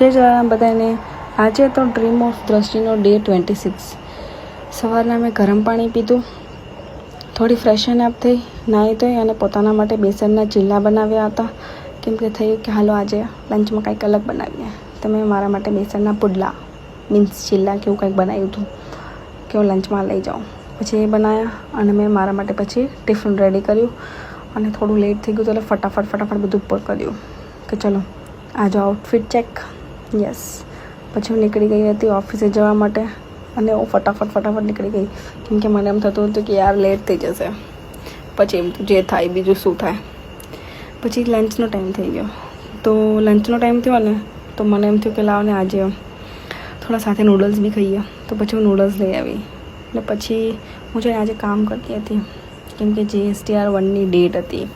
જય જવાના બધાને। આજે તો ડ્રીમ ઓફ દ્રષ્ટિનો ડે 26। સવારના મેં ગરમ પાણી પીધું, થોડી ફ્રેશન અપ થઈ, નાહી ધોઈ અને પોતાના માટે બેસનના ચીલા બનાવ્યા હતા। કેમ કે થયું કે હાલો આજે લંચમાં કંઈક અલગ બનાવીએ, તો મેં મારા માટે બેસનના પુડલા મીન્સ ચીલા કે એવું કંઈક બનાવ્યું હતું કે હું લંચમાં લઈ જાઉં। પછી એ બનાવ્યા અને મેં મારા માટે પછી ટિફિન રેડી કર્યું અને થોડું લેટ થઈ ગયું તો એટલે ફટાફટ બધું ઉપર કર્યું કે ચલો આજે આઉટફિટ ચેક। યસ, પછી હું નીકળી ગઈ હતી ઓફિસે જવા માટે અને હું ફટાફટ નીકળી ગઈ કેમ કે મને એમ થતું હતું કે યાર લેટ થઈ જશે, પછી એમ જે થાય બીજું શું થાય। પછી લંચનો ટાઈમ થઈ ગયો, તો લંચનો ટાઈમ થયો ને તો મને એમ થયું કે લાવ ને આજે થોડા સાથે નૂડલ્સ બી ખાઈએ, તો પછી હું નૂડલ્સ લઈ આવી। અને પછી હું છે આજે કામ કરતી હતી કેમ કે GSTR 1ની ડેટ હતી।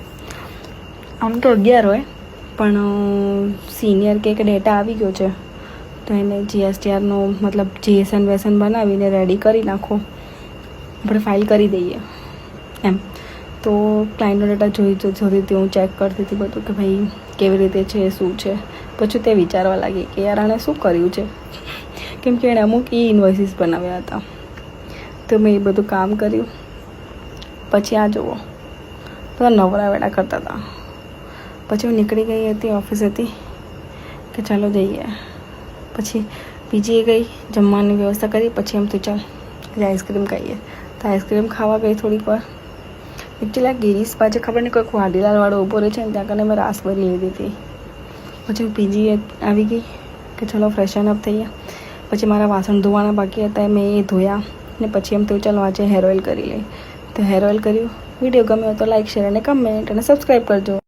આમ તો 11 હોય પણ સિનિયર કે ડેટા આવી ગયો છે તો એને GSTRનો મતલબ JSN વેસન બનાવીને રેડી કરી નાખો, આપણે ફાઇલ કરી દઈએ એમ। તો ક્લાયન્ટનો ડેટા જોતી હતી, હું ચેક કરતી હતી બધું કે ભાઈ કેવી રીતે છે શું છે। પછી તે વિચારવા લાગી કે યાર આણે શું કર્યું છે કેમ કે એણે અમુક ઇન્વોઇસીસ બનાવ્યા હતા, તો મેં એ બધું કામ કર્યું। પછી આ જુઓ બધા નવરા વેડા કરતા હતા। પછી હું નીકળી ગઈ હતી ઓફિસેથી કે ચાલો જઈએ। પછી બીજી ગઈ જમવાની વ્યવસ્થા કરી, પછી એમ તો ચાલ આજે આઈસ્ક્રીમ ખાઈએ, તો આઈસ્ક્રીમ ખાવા ગઈ થોડીક વાર। એકચ્યુઅલી આ ગિરીશ પાસે ખબર નહીં કોઈક વાડીલાલવાળો ઊભો રહે છે ને ત્યાં કને મેં રાસબરી લીધી હતી। પછી હું પીજી આવી ગઈ કે ચલો ફ્રેશન અપ થઈએ। પછી મારા વાસણ ધોવાના બાકી હતા મેં એ ધોયા ને પછી એમ તો ચાલો આજે હેર ઓઇલ કરી લઈ, તો હેર ઓઇલ કર્યું। વિડીયો ગમ્યો તો લાઈક, શેર અને કમેન્ટ અને સબસ્ક્રાઈબ કરજો।